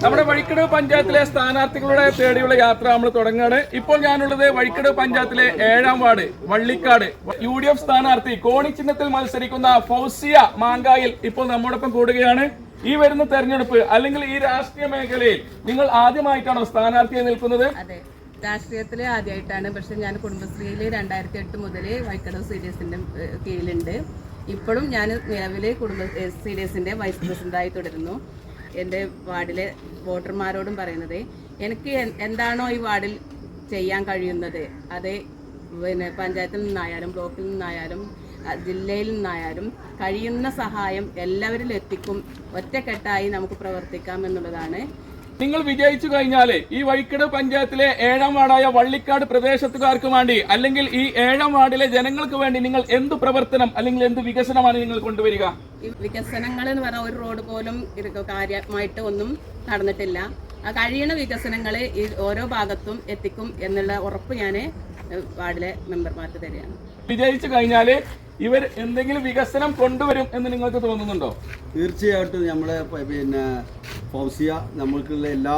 നമ്മുടെ വഴിക്കടവ് പഞ്ചായത്തിലെ സ്ഥാനാർത്ഥികളുടെ തേടിയുള്ള യാത്ര നമ്മൾ തുടങ്ങുകയാണ്. ഇപ്പോൾ ഞാനുള്ളത് വഴിക്കടവ് പഞ്ചായത്തിലെ 7ാം വാർഡ് വള്ളിക്കാട് UDF സ്ഥാനാർത്ഥി കോണി ചിഹ്നത്തിൽ മത്സരിക്കുന്ന ഫൗസിയ മാങ്കായിൽ ഇപ്പോൾ നമ്മോടൊപ്പം കൂടുകയാണ്. ഈ വരുന്ന തെരഞ്ഞെടുപ്പ് അല്ലെങ്കിൽ ഈ രാഷ്ട്രീയ മേഖലയിൽ നിങ്ങൾ ആദ്യമായിട്ടാണോ സ്ഥാനാർത്ഥിയെ നിൽക്കുന്നത്? അതെ, രാഷ്ട്രീയത്തിൽ ആദ്യമായിട്ടാണ്. പക്ഷെ ഞാൻ കുടുംബശ്രീയിൽ 2008 മുതൽ വഴിക്കടവ് CDSന്റെ കീഴിലുണ്ട്. ഇപ്പോഴും ഞാൻ നിലവിലെ CDSന്റെ വൈസ് പ്രസിഡന്റായി തുടരുന്നു. എൻ്റെ വാർഡിലെ വോട്ടർമാരോടും പറയുന്നത്, എനിക്ക് എന്താണോ ഈ വാർഡിൽ ചെയ്യാൻ കഴിയുന്നത്, അത് പഞ്ചായത്തിൽ നിന്നായാലും ബ്ലോക്കിൽ നിന്നായാലും ജില്ലയിൽ നിന്നായാലും കഴിയുന്ന സഹായം എല്ലാവരിലും എത്തിക്കും. ഒറ്റക്കെട്ടായി നമുക്ക് പ്രവർത്തിക്കാം എന്നുള്ളതാണ്. നിങ്ങൾ വിജയിച്ചു കഴിഞ്ഞാൽ ഈ വഴിക്കടവ് പഞ്ചായത്തിലെ 7ാം വാർഡായ വള്ളിക്കാട് പ്രദേശത്തുകാർക്ക് വേണ്ടി അല്ലെങ്കിൽ ഈ 7ാം വാർഡിലെ ജനങ്ങൾക്ക് വേണ്ടി നിങ്ങൾ എന്ത് പ്രവർത്തനം അല്ലെങ്കിൽ എന്ത് വികസനമാണ് നിങ്ങൾ കൊണ്ടുവരിക? വികസനങ്ങൾ എന്ന് പറഞ്ഞാൽ ഒരു റോഡ് പോലും കാര്യമായിട്ട് ഒന്നും നടന്നിട്ടില്ല. ആ കഴിയുന്ന വികസനങ്ങൾ ഈ ഓരോ ഭാഗത്തും എത്തിക്കും എന്നുള്ള ഉറപ്പ് ഞാൻ വാർഡിലെ മെമ്പർമാർക്ക് തരികയാണ്. വിജയിച്ചു കഴിഞ്ഞാൽ ഇവർ എന്തെങ്കിലും വികസനം കൊണ്ടുവരും എന്ന് നിങ്ങൾക്ക് തോന്നുന്നുണ്ടോ? തീർച്ചയായിട്ടും നമ്മളെ ഫൗസിയ നമ്മൾക്കുള്ള എല്ലാ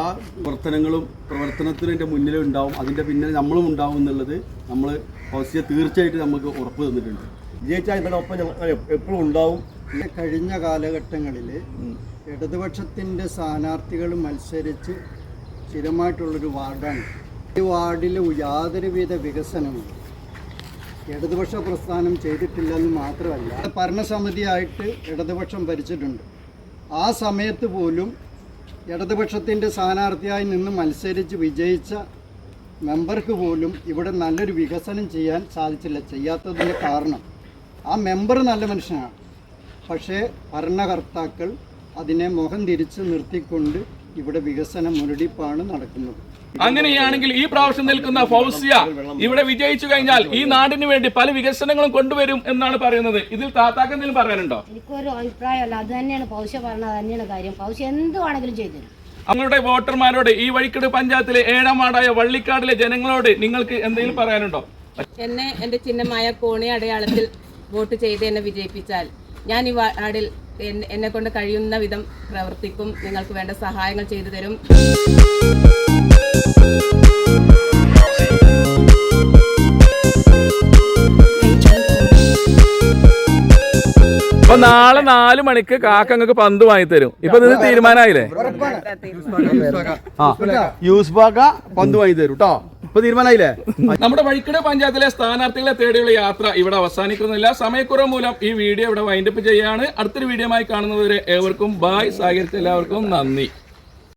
പ്രവർത്തനത്തിൻ്റെ മുന്നിലും ഉണ്ടാവും, അതിൻ്റെ പിന്നിൽ നമ്മളും ഉണ്ടാവും എന്നുള്ളത് നമ്മൾ ഫൗസിയ തീർച്ചയായിട്ടും നമുക്ക് ഉറപ്പ് തന്നിട്ടുണ്ട്. വിജയിച്ചാൽ ഇതിനൊപ്പം ഞങ്ങൾ എപ്പോഴും ഉണ്ടാവും. കഴിഞ്ഞ കാലഘട്ടങ്ങളിൽ ഇടതുപക്ഷത്തിൻ്റെ സ്ഥാനാർത്ഥികൾ മത്സരിച്ച് സ്ഥിരമായിട്ടുള്ളൊരു വാർഡാണ്. ഈ വാർഡിൽ യാതൊരുവിധ വികസനവും ഇടതുപക്ഷ പ്രസ്ഥാനം ചെയ്തിട്ടില്ലെന്ന് മാത്രമല്ല, ഭരണസമിതിയായിട്ട് ഇടതുപക്ഷം ഭരിച്ചിട്ടുണ്ട്. ആ സമയത്ത് പോലും ഇടതുപക്ഷത്തിൻ്റെ സ്ഥാനാർത്ഥിയായി നിന്ന് മത്സരിച്ച് വിജയിച്ച മെമ്പർക്ക് പോലും ഇവിടെ നല്ലൊരു വികസനം ചെയ്യാൻ സാധിച്ചില്ല. ചെയ്യാത്തതിൻ്റെ കാരണം ആ മെമ്പർ നല്ല മനുഷ്യനാണ്, പക്ഷേ ഭരണകർത്താക്കൾ അതിനെ മുഖം തിരിച്ച് നിർത്തിക്കൊണ്ട് ഇവിടെ വികസന മുരടിപ്പാണ് നടക്കുന്നത്. അങ്ങനെയാണെങ്കിൽ ഈ പ്രാവശ്യം നിൽക്കുന്ന ഫൗസിയ ഇവിടെ വിജയിച്ചു കഴിഞ്ഞാൽ ഈ നാടിന് വേണ്ടി പല വികസനങ്ങളും കൊണ്ടുവരും എന്നാണ് പറയുന്നത്. ഇതിൽ താത്താക്ക് എന്തെങ്കിലും പറയാനുണ്ടോ? എനിക്കൊരു അഭിപ്രായമല്ല, അത് തന്നെയാണ് ഫൗസിയ പറഞ്ഞത്, തന്നെയാണ് കാര്യം. ഫൗസിയ എന്തുവാണെങ്കിലും ചെയ്തു. അവങ്ങളുടെ വോട്ടർമാരോട് ഈ വഴിക്കടവ് പഞ്ചായത്തിലെ 7ാം വാർഡായ വള്ളിക്കാടിലെ ജനങ്ങളോട് നിങ്ങൾക്ക് എന്തെങ്കിലും പറയാനുണ്ടോ? എന്നെ എൻ്റെ ചിഹ്നമായ കോണി അടയാളത്തിൽ വോട്ട് ചെയ്ത് എന്നെ വിജയിപ്പിച്ചാൽ ഞാൻ ഈ വാർഡിൽ എന്നെ കൊണ്ട് കഴിയുന്ന വിധം പ്രവർത്തിക്കും. നിങ്ങൾക്ക് വേണ്ട സഹായങ്ങൾ ചെയ്തു തരും. അപ്പൊ നാളെ 4 മണിക്ക് കാക്ക നിങ്ങൾക്ക് പന്ത് വാങ്ങി തരും. ഇപ്പൊ ഇത് തീരുമാനമായില്ലേ? പന്ത് വാങ്ങി തരും കേട്ടോ. ഇപ്പൊ തീരുമാനമായില്ലേ? നമ്മുടെ വഴിക്കടവ് പഞ്ചായത്തിലെ സ്ഥാനാർത്ഥികളെ തേടിയുള്ള യാത്ര ഇവിടെ അവസാനിക്കുന്നില്ല. സമയക്കുറവ് മൂലം ഈ വീഡിയോ ഇവിടെ വൈൻഡപ്പ് ചെയ്യാണ്. അടുത്തൊരു വീഡിയോയുമായി കാണുന്നതുവരെ ഏവർക്കും ബായ്. സഹകരിച്ച എല്ലാവർക്കും നന്ദി.